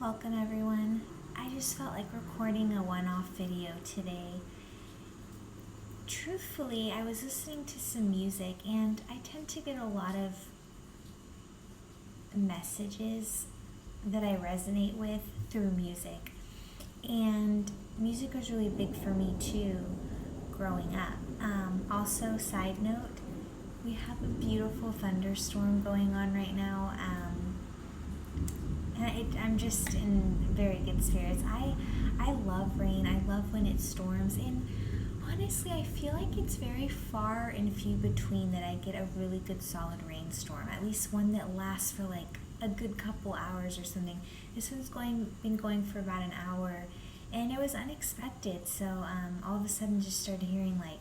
Welcome everyone. I just felt like recording a one-off video today. Truthfully, I was listening to some music and I tend to get a lot of messages that I resonate with through music. And music was really big for me too growing up. Also, side note, we have a beautiful thunderstorm going on right now. I'm just in very good spirits. I love rain. I love when it storms. And honestly, I feel like it's very far and few between that I get a really good solid rainstorm. At least one that lasts for like a good couple hours or something. This one's been going for about an hour. And it was unexpected. So all of a sudden just started hearing like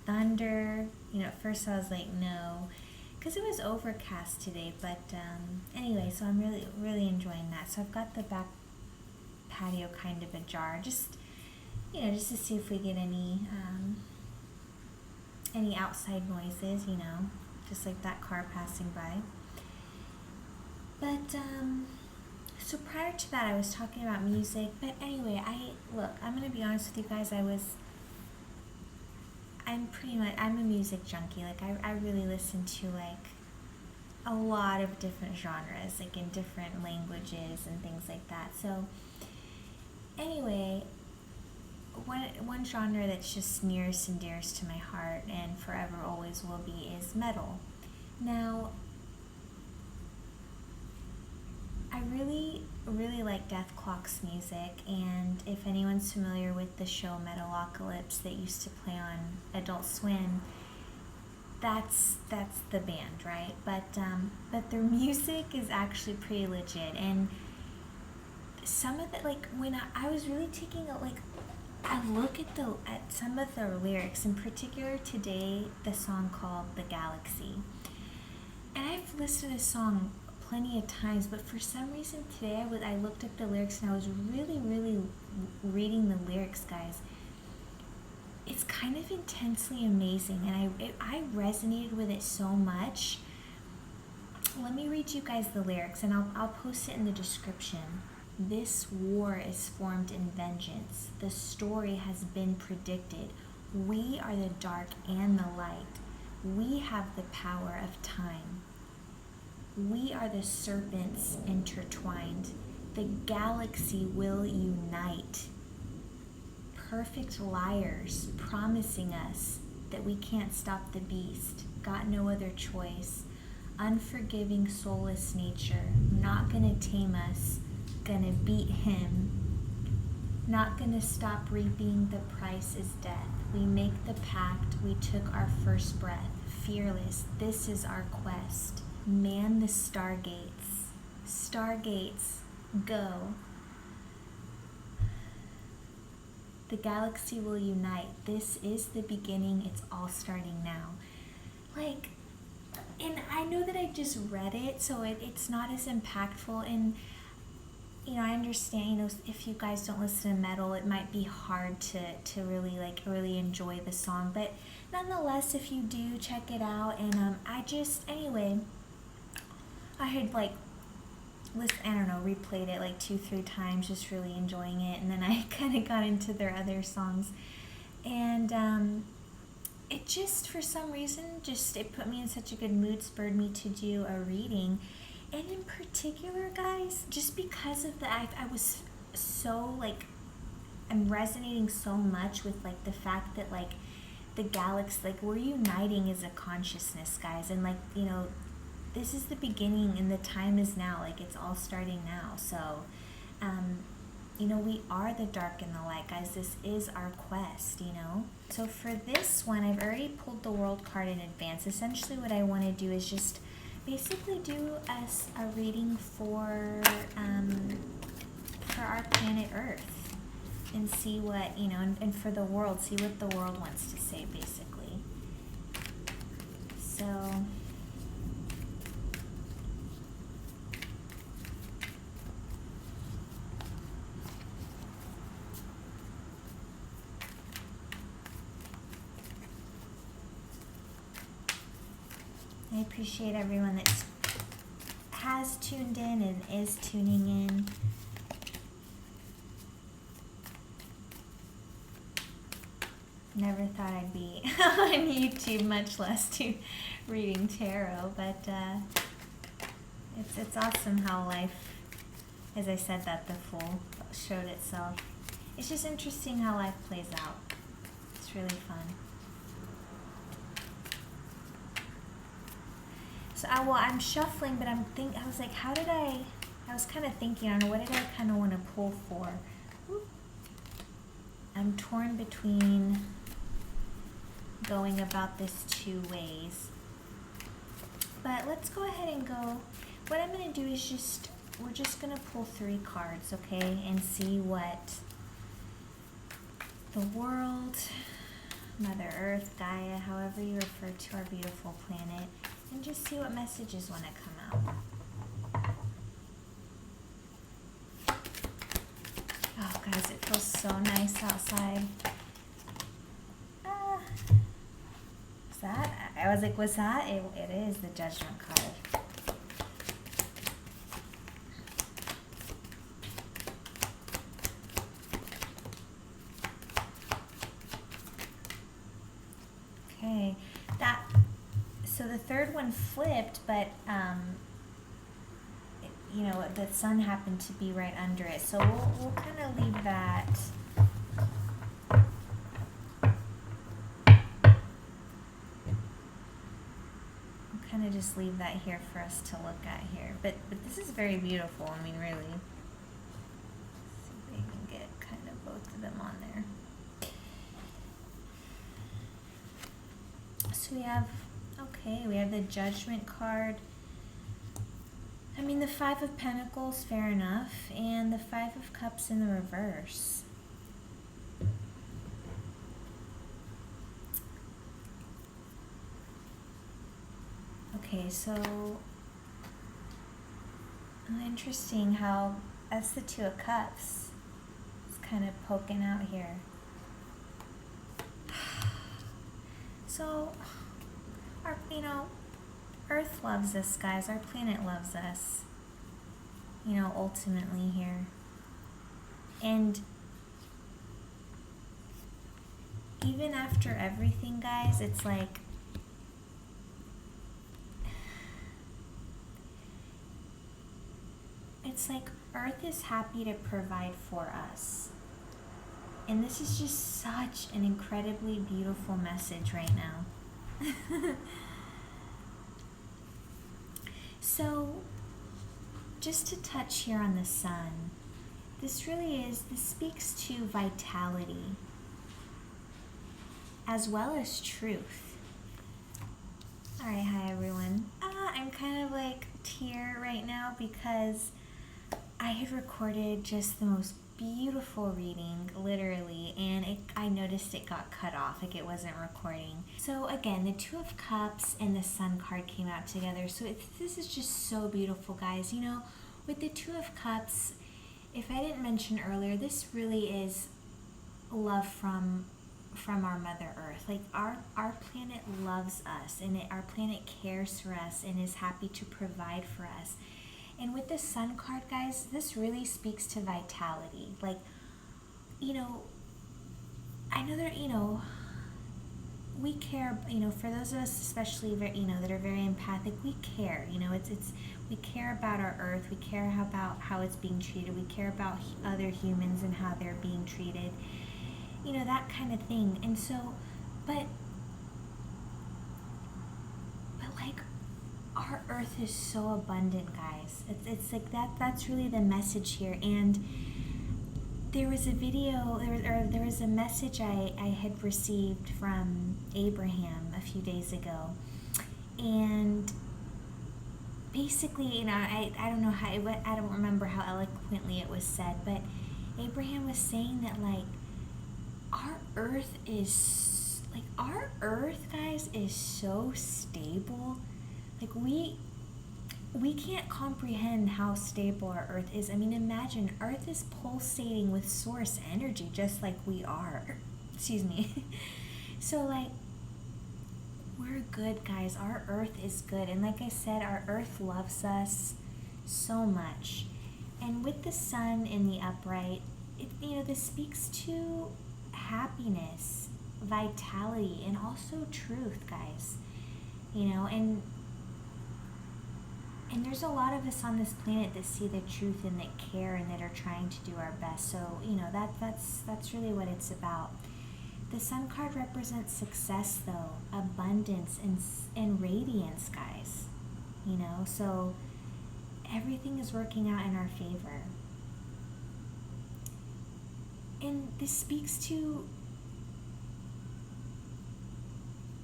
thunder. At first I was like, no, because it was overcast today, but anyway, so I'm really enjoying that. So I've got the back patio kind of ajar, just to see if we get any outside noises, just like that car passing by. But so prior to that, I was talking about music. But anyway, I'm gonna be honest with you guys. I'm a music junkie. Like I really listen to like a lot of different genres, like in different languages and things like that. So anyway, one genre that's just nearest and dearest to my heart and forever always will be is metal. Now, I really like Dethklok's music, and if anyone's familiar with the show Metalocalypse that used to play on Adult Swim, that's the band, right? But their music is actually pretty legit, and some of the, like, when I was really taking a look at some of the lyrics, in particular today, the song called The Galaxy. And I've listened to this song plenty of times, but for some reason today I looked up the lyrics and I was really reading the lyrics, guys. It's kind of intensely amazing, and I resonated with it so much. Let me read you guys the lyrics, and I'll post it in the description. This war is formed in vengeance. The story has been predicted. We are the dark and the light. We have the power of time. We are the serpents intertwined. The galaxy will unite. Perfect liars promising us that we can't stop the beast. Got no other choice. Unforgiving, soulless nature. Not gonna tame us. Gonna beat him. Not gonna stop reaping. The price is death. We make the pact. We took our first breath. Fearless. This is our quest. Man the stargates. Stargates, go. The galaxy will unite. This is the beginning. It's all starting now. And I know that I just read it, so it's not as impactful. And, I understand, if you guys don't listen to metal, it might be hard to really enjoy the song. But nonetheless, if you do, check it out. And anyway, I had replayed it like 2-3 times, just really enjoying it. And then I kind of got into their other songs. And it just, for some reason, it put me in such a good mood, spurred me to do a reading. And in particular, guys, just because of I was so, I'm resonating so much with, the fact that, the galaxy, we're uniting as a consciousness, guys. And, this is the beginning and the time is now. It's all starting now. So, we are the dark and the light, guys. This is our quest, So for this one, I've already pulled the world card in advance. Essentially what I want to do is just basically do a reading for our planet Earth and see what, and for the world, see what the world wants to say, basically. So I appreciate everyone that has tuned in and is tuning in. Never thought I'd be on YouTube, much less to reading tarot, but it's awesome how life, as I said, that the Fool showed itself. It's just interesting how life plays out. It's really fun. So I'm shuffling, but I was like, I was kind of thinking, I don't know, what did I kind of want to pull for? Whoop. I'm torn between going about this 2 ways. But let's go ahead and go. What I'm going to do is we're just going to pull 3 cards, okay? And see what the world, Mother Earth, Gaia, however you refer to our beautiful planet, and just see what messages want to come out. Oh, guys, it feels so nice outside. Is that? I was like, was that? It is the Judgment card. Okay, so the third one flipped, but you know, the sun happened to be right under it, so we'll kind of leave that. We'll kind of just leave that here for us to look at here, but this is very beautiful. I mean, really. Let's see if we can get kind of both of them on there. So we have the Judgment card. I mean, the 5 of Pentacles, fair enough, and the 5 of Cups in the reverse. Okay, so interesting how that's the 2 of Cups. It's kind of poking out here. So, Earth loves us, guys. Our planet loves us. Ultimately here. And even after everything, guys, it's like Earth is happy to provide for us. And this is just such an incredibly beautiful message right now. So, just to touch here on the sun, this speaks to vitality as well as truth. Alright, hi everyone. I'm kind of like tear right now because I had recorded just the most beautiful reading, literally, and I noticed it got cut off, like it wasn't recording. So again, the 2 of Cups and the Sun card came out together, so this is just so beautiful, guys. With the 2 of Cups, if I didn't mention earlier, this really is love from our Mother Earth. Like our planet loves us, and our planet cares for us and is happy to provide for us. And with the Sun card, guys, this really speaks to vitality. Like, I know that, we care, for those of us especially, that are very empathic, we care, we care about our Earth, we care about how it's being treated, we care about other humans and how they're being treated, that kind of thing. And so, but like, our Earth is so abundant, guys. It's like that's really the message here. And there was a video, there was a message I had received from Abraham a few days ago, and basically, I don't know how, I don't remember how eloquently it was said, but Abraham was saying that, like, our Earth, guys, is so stable. Like, we can't comprehend how stable our Earth is. I mean, imagine, Earth is pulsating with source energy just like we are. Excuse me. So, like, we're good, guys. Our Earth is good. And like I said, our Earth loves us so much. And with the Sun in the upright, this speaks to happiness vitality and also truth, guys. You know, and there's a lot of us on this planet that see the truth and that care and that are trying to do our best. So, you know, that's really what it's about. The Sun card represents success, though, abundance, and radiance, guys. You know, so everything is working out in our favor. And this speaks to,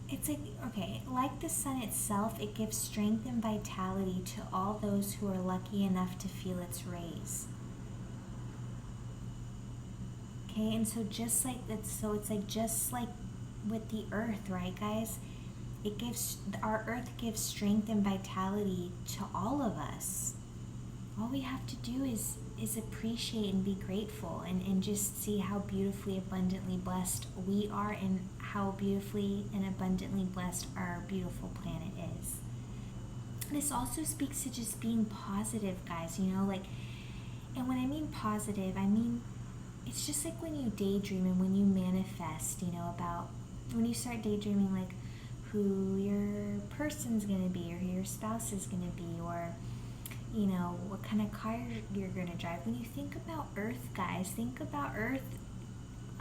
it's like, okay, like the sun itself, it gives strength and vitality to all those who are lucky enough to feel its rays. Okay, and so just like that, so it's like just like with the earth, right, guys? It gives, our earth gives strength and vitality to all of us. All we have to do is appreciate and be grateful, and just see how beautifully abundantly blessed we are, and how beautifully and abundantly blessed our beautiful planet is. This also speaks to just being positive, guys, you know, like, and when I mean positive, I mean, it's just like when you daydream and when you manifest, you know, about when you start daydreaming, like who your person's gonna be, or who your spouse is gonna be, or, you know, what kind of car you're going to drive. When you think about Earth, guys, think about Earth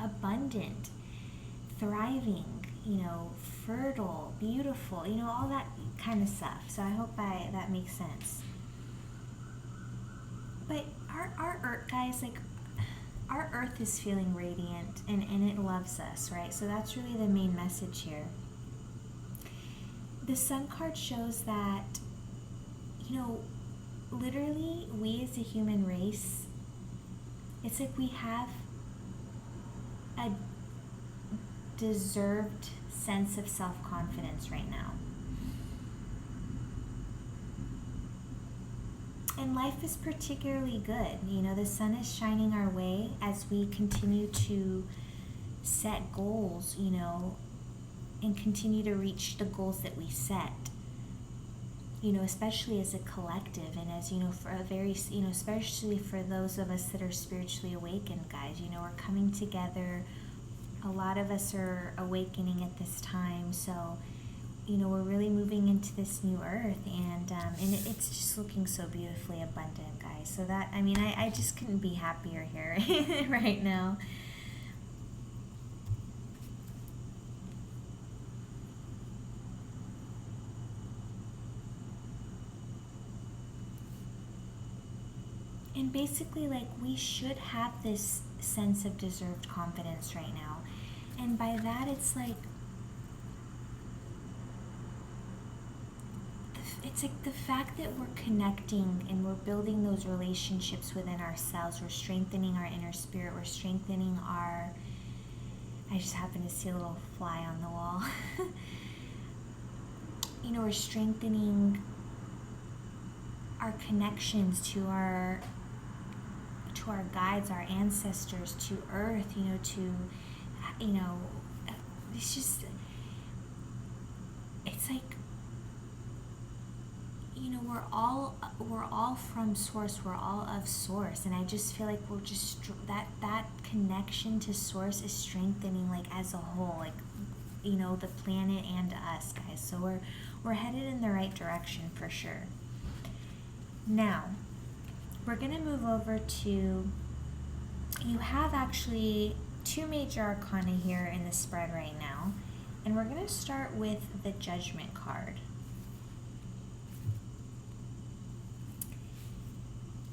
abundant, thriving, you know, fertile, beautiful, you know, all that kind of stuff. So I hope that makes sense. But our Earth, guys, like, our Earth is feeling radiant, and it loves us, right? So that's really the main message here. The Sun card shows that, you know, literally, we as a human race, it's like we have a deserved sense of self-confidence right now. And life is particularly good. You know, the sun is shining our way as we continue to set goals, you know, and continue to reach the goals that we set. You know, especially as a collective, and as, you know, for a very, you know, especially for those of us that are spiritually awakened, guys, you know, we're coming together. A lot of us are awakening at this time, so, you know, we're really moving into this new earth, and it's just looking so beautifully abundant, guys. So that, I mean, I just couldn't be happier here right now. And basically, like, we should have this sense of deserved confidence right now. And by that, it's like the fact that we're connecting and we're building those relationships within ourselves. We're strengthening our inner spirit. We're strengthening our, I just happen to see a little fly on the wall. You know, we're strengthening our connections to our guides, our ancestors, to earth, you know, to, you know, it's just, it's like, you know, we're all from source, we're all of source, and I just feel like we're just, that connection to source is strengthening, like, as a whole, like, you know, the planet and us, guys. So we're headed in the right direction for sure. Now, we're going to move over to, you have actually 2 major arcana here in the spread right now, and we're going to start with the Judgment card.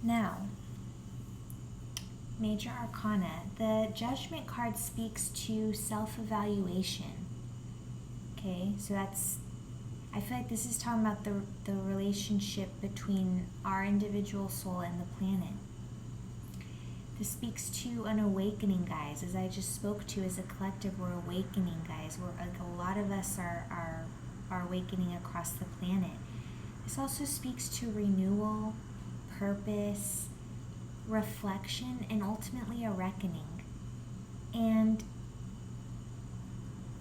Now, major arcana, the Judgment card speaks to self-evaluation. Okay, so that's, I feel like this is talking about the relationship between our individual soul and the planet. This speaks to an awakening, guys. As I just spoke to, as a collective, we're awakening, guys. We're, like, a lot of us are awakening across the planet. This also speaks to renewal, purpose, reflection, and ultimately a reckoning. And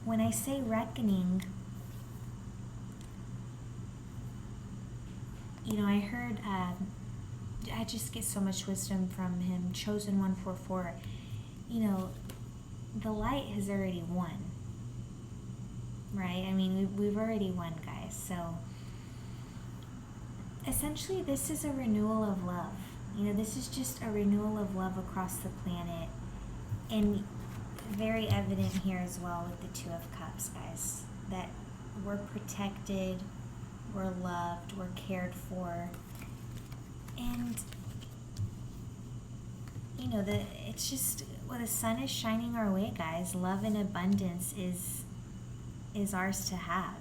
when I say reckoning, you know, I heard, I just get so much wisdom from him, Chosen 144. You know, the light has already won. right? I mean, we've already won, guys. So essentially, this is a renewal of love. You know, this is just a renewal of love across the planet. And very evident here as well with the Two of Cups, guys, that we're protected, we're loved, we're cared for. And you know, it's just, well, the sun is shining our way, guys. Love and abundance is ours to have.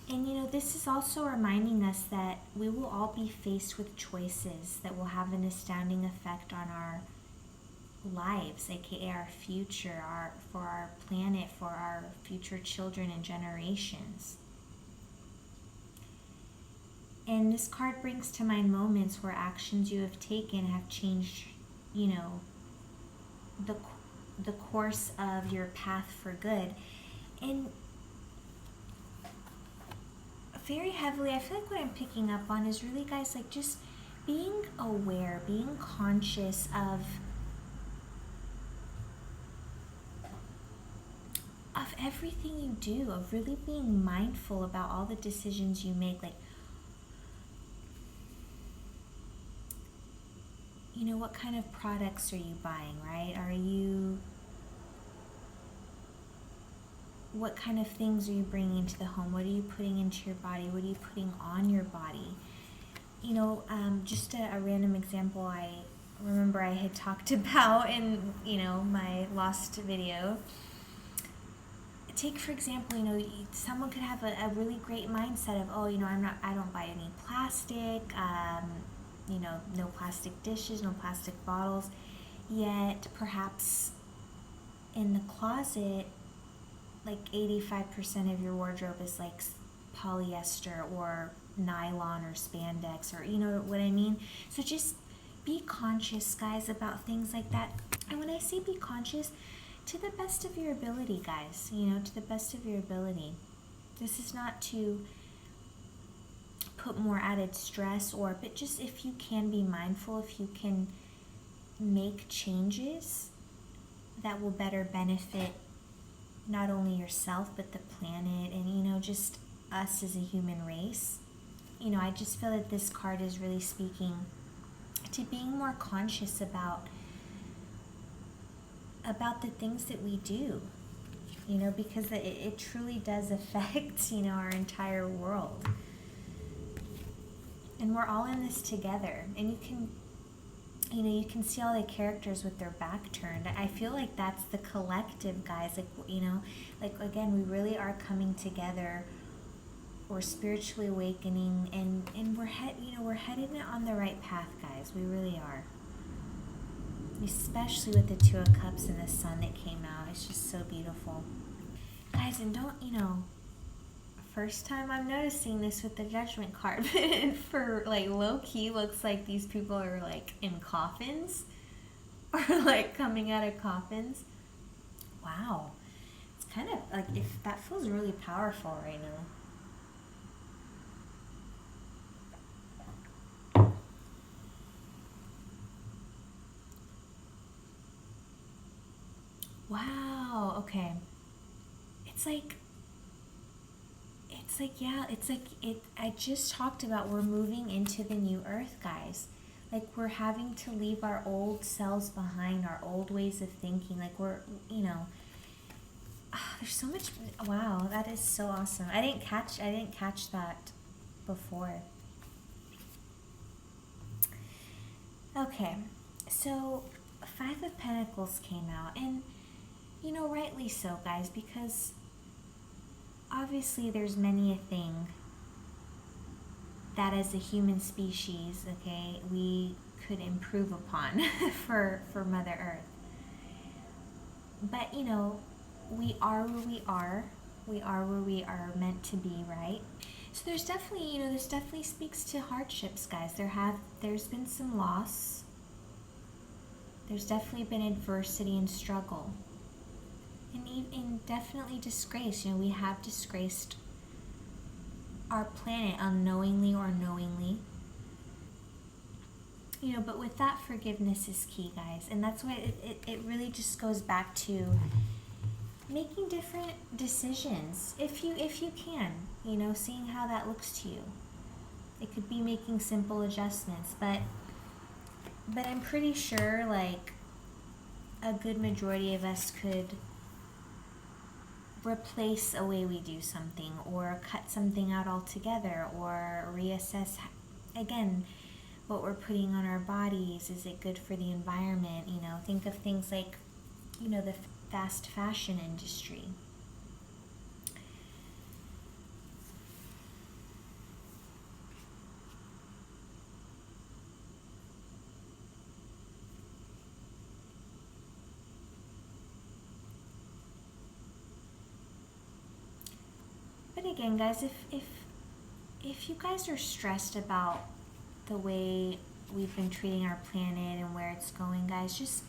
And you know, this is also reminding us that we will all be faced with choices that will have an astounding effect on our lives, aka our future, for our planet, for our future children and generations. And this card brings to mind moments where actions you have taken have changed, you know, the course of your path for good. And very heavily, I feel like what I'm picking up on is really, guys, like just being aware, being conscious of everything you do, of really being mindful about all the decisions you make. Like, you know, what kind of products are you buying, right? What kind of things are you bringing into the home? What are you putting into your body? What are you putting on your body? You know, just a random example I remember I had talked about in, you know, my lost video. Take, for example, you know, someone could have a really great mindset of, oh, you know, I don't buy any plastic, you know, no plastic dishes, no plastic bottles, yet perhaps in the closet, like 85% of your wardrobe is like polyester or nylon or spandex, or you know what I mean? So just be conscious, guys, about things like that. And when I say be conscious, to the best of your ability, guys, you know, to the best of your ability. This is not to put more added stress, but just if you can be mindful, if you can make changes that will better benefit not only yourself but the planet and, you know, just us as a human race. You know, I just feel that this card is really speaking to being more conscious about the things that we do, you know, because it truly does affect, you know, our entire world. And we're all in this together. And you can see all the characters with their back turned. I feel like that's the collective, guys. Like, you know, like, again, we really are coming together. We're spiritually awakening, and we're headed on the right path, guys. We really are. Especially with the Two of Cups and the sun that came out. It's just so beautiful. Guys, and don't, you know, first time I'm noticing this with the Judgment card, but for, like, low-key looks like these people are, like, in coffins, or, like, coming out of coffins. Wow. It's kind of, like, if that feels really powerful right now. Wow, okay. I just talked about we're moving into the new earth, guys. Like, we're having to leave our old selves behind, our old ways of thinking. Like, we're, you know, there's so much, wow, that is so awesome. I didn't catch that before. Okay, so Five of Pentacles came out, and you know, rightly so, guys, because obviously there's many a thing that as a human species, okay, we could improve upon for Mother Earth. But, you know, we are where we are. We are where we are meant to be, right? So there's definitely, you know, this definitely speaks to hardships, guys. There's been some loss. There's definitely been adversity and struggle. And definitely disgrace. You know, we have disgraced our planet unknowingly or knowingly. You know, but with that, forgiveness is key, guys. And that's why it really just goes back to, making different decisions if you can, seeing how that looks to you. It could be making simple adjustments, but I'm pretty sure like a good majority of us could replace a way we do something or cut something out altogether or reassess again what we're putting on our bodies. Is it good for the environment? Think of things like the fast fashion industry. But again, guys, if you guys are stressed about the way we've been treating our planet and where it's going, guys, just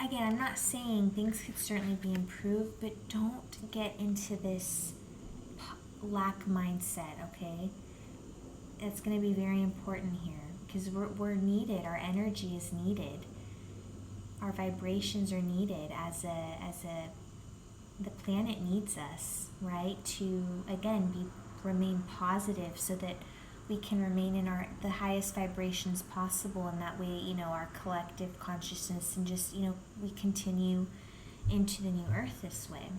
again, I'm not saying things could certainly be improved, but don't get into this lack mindset, okay? It's going to be very important here because we're needed. Our energy is needed. Our vibrations are needed the planet needs us, right? To again remain positive so that we can remain in the highest vibrations possible, and that way, our collective consciousness and just, we continue into the new earth this way.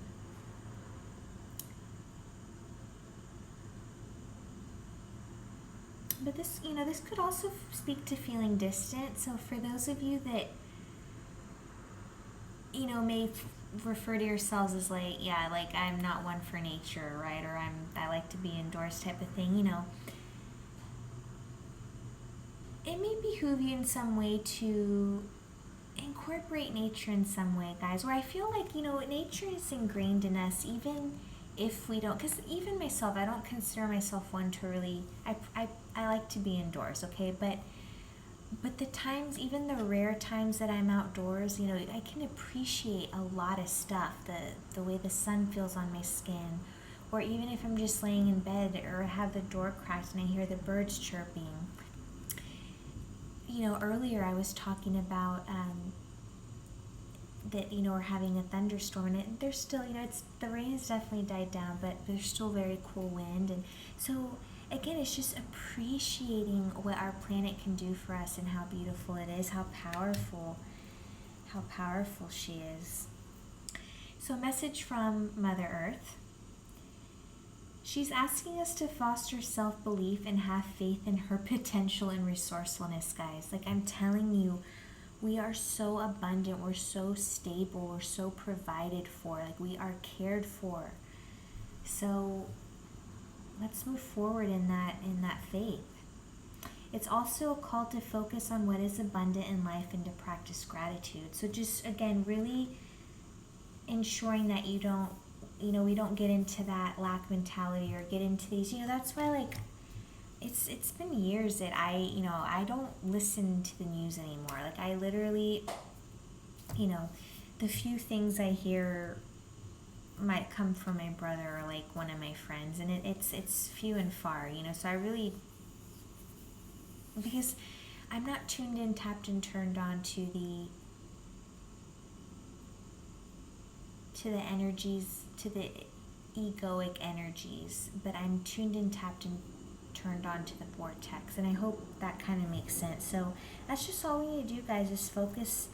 But this, this could also speak to feeling distant. So for those of you that, may refer to yourselves as like, yeah, like I'm not one for nature, right? Or I like to be indoors type of thing, it may behoove you in some way to incorporate nature in some way, guys. Where I feel like, nature is ingrained in us, even if we don't, because even myself, I don't consider myself one to really, I like to be indoors, okay? But the times, even the rare times that I'm outdoors, I can appreciate a lot of stuff. The way the sun feels on my skin, or even if I'm just laying in bed or have the door cracked and I hear the birds chirping. Earlier I was talking about that, we're having a thunderstorm, and there's still, the rain has definitely died down, but there's still very cool wind. And so again, it's just appreciating what our planet can do for us and how beautiful it is, how powerful she is. So a message from Mother Earth. She's asking us to foster self-belief and have faith in her potential and resourcefulness, guys. Like I'm telling you, we are so abundant, we're so stable, we're so provided for, like we are cared for. So let's move forward in that faith. It's also a call to focus on what is abundant in life and to practice gratitude. So just again, really ensuring that you don't, we don't get into that lack mentality or get into these, that's why like it's been years that I don't listen to the news anymore. Like I literally, the few things I hear might come from my brother or like one of my friends, and it's few and far, so I really, because I'm not tuned in, tapped and turned on to the energies, to the egoic energies, but I'm tuned in, tapped and turned on to the vortex, and I hope that kind of makes sense. So that's just all we need to do, guys, is focus.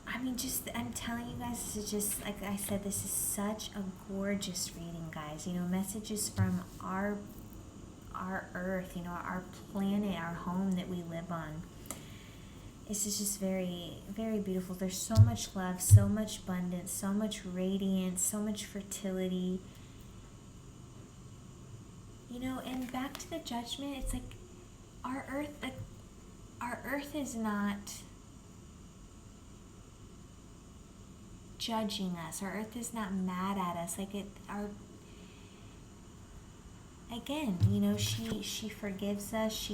I'm telling you guys, this is just, like I said, this is such a gorgeous reading, guys. Messages from our earth, our planet, our home that we live on. This is just very, very beautiful. There's so much love, so much abundance, so much radiance, so much fertility. And back to the judgment, it's like our earth is not judging us. Our earth is not mad at us. She forgives us.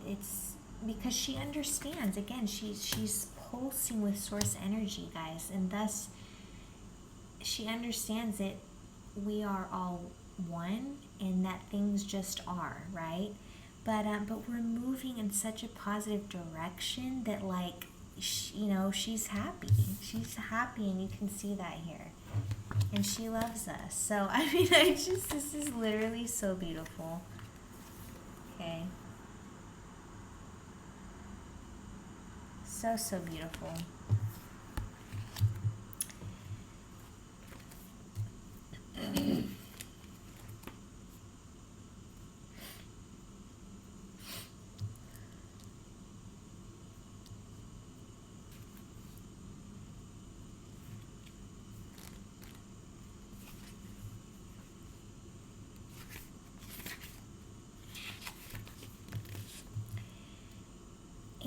It's because she understands. Again, she's pulsing with source energy, guys, and thus she understands that we are all one and that things just are, right? But we're moving in such a positive direction that, like, she's happy. She's happy, and you can see that here. And she loves us. So, I mean, this is literally so beautiful. Okay. So, so beautiful.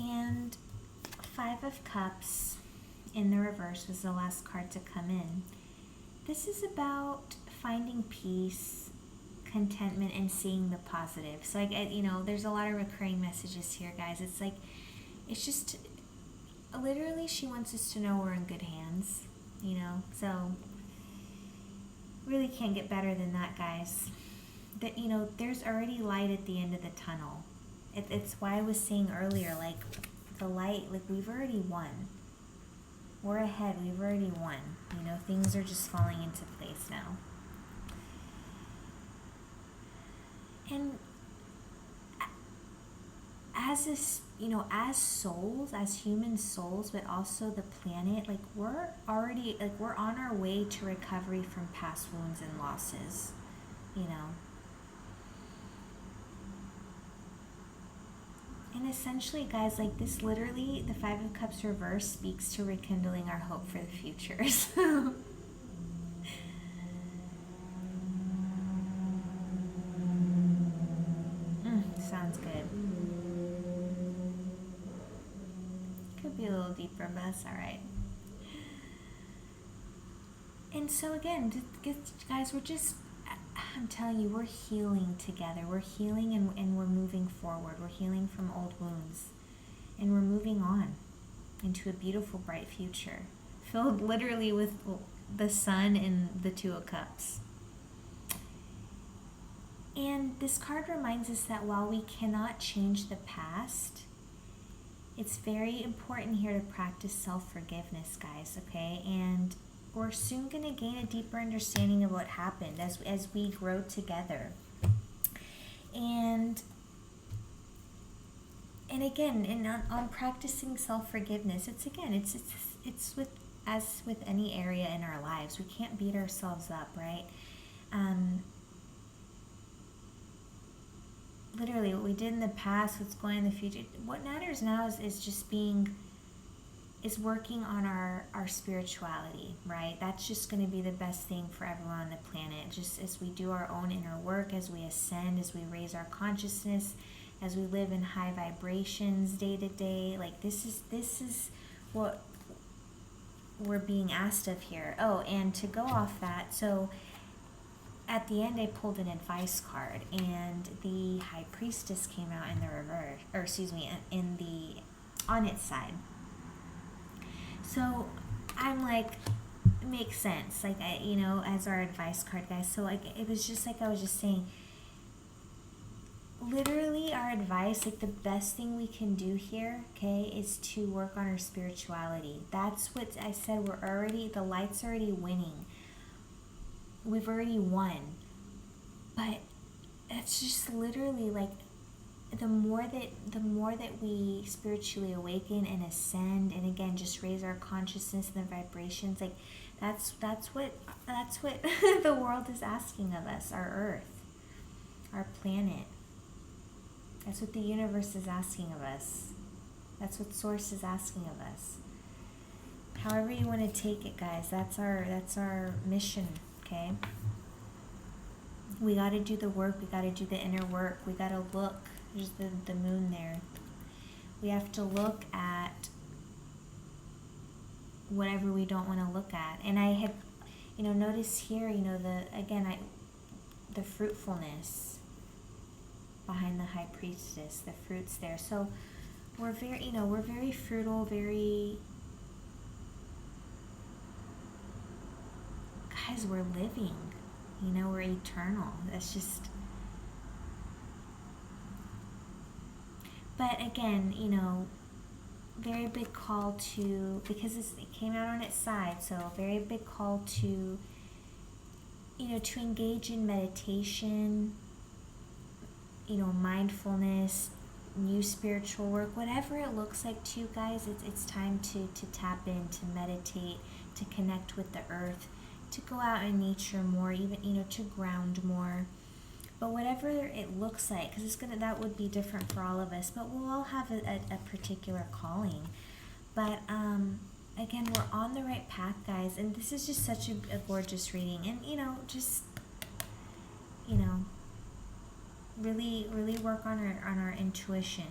And Five of Cups in the reverse was the last card to come in. This is about finding peace, contentment, and seeing the positive. So, there's a lot of recurring messages here, guys. It's just, literally, she wants us to know we're in good hands, So, really can't get better than that, guys. That, there's already light at the end of the tunnel. It's why I was saying earlier, the light, we've already won. We're ahead. We've already won. Things are just falling into place now. And as souls, as human souls, but also the planet, we're on our way to recovery from past wounds and losses, And essentially, guys, this literally, the Five of Cups reverse speaks to rekindling our hope for the future. So, sounds good. Could be a little deeper, but that's all right. And so again, guys, I'm telling you, we're healing together. We're healing and we're moving forward. We're healing from old wounds. And we're moving on into a beautiful, bright future, filled literally with the sun and the Two of Cups. And this card reminds us that while we cannot change the past, it's very important here to practice self-forgiveness, guys, okay? And we're soon going to gain a deeper understanding of what happened as we grow together. And again, on practicing self-forgiveness, it's with any area in our lives. We can't beat ourselves up, right? Literally, what we did in the past, what's going in the future. What matters now is working on our spirituality, right? That's just going to be the best thing for everyone on the planet. Just as we do our own inner work, as we ascend, as we raise our consciousness, as we live in high vibrations day to day. This is what we're being asked of here. Oh, and to go off that, so at the end I pulled an advice card, and the High Priestess came out in the reverse, or excuse me, on its side. So I'm it makes sense, as our advice card, guys. So it was just I was just saying, literally our advice, the best thing we can do here, okay, is to work on our spirituality. That's what I said. The light's already winning. We've already won. But it's just literally the more that we spiritually awaken and ascend, and again just raise our consciousness and the vibrations, that's what the world is asking of us, our earth, our planet. That's what the universe is asking of us. That's what Source is asking of us. However you want to take it, guys, that's our mission, okay? We got to do the work. We got to do the inner work. We got to look. There's the moon there. We have to look at whatever we don't want to look at. And I had, notice here, the fruitfulness behind the High Priestess, the fruits there. So we're very fruitful, very, guys, we're living, we're eternal. That's just, but again, very big call to, because it came out on its side, so a very big call to, to engage in meditation, mindfulness, new spiritual work, whatever it looks like to you guys. It's time to tap in, to meditate, to connect with the earth, to go out in nature more, even, to ground more. But whatever it looks like, because that would be different for all of us, but we'll all have a particular calling. But again, we're on the right path, guys, and this is just such a gorgeous reading. And just really, really work on our intuition.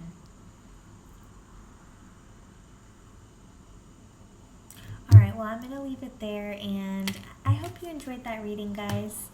All right, well, I'm gonna leave it there, and I hope you enjoyed that reading, guys.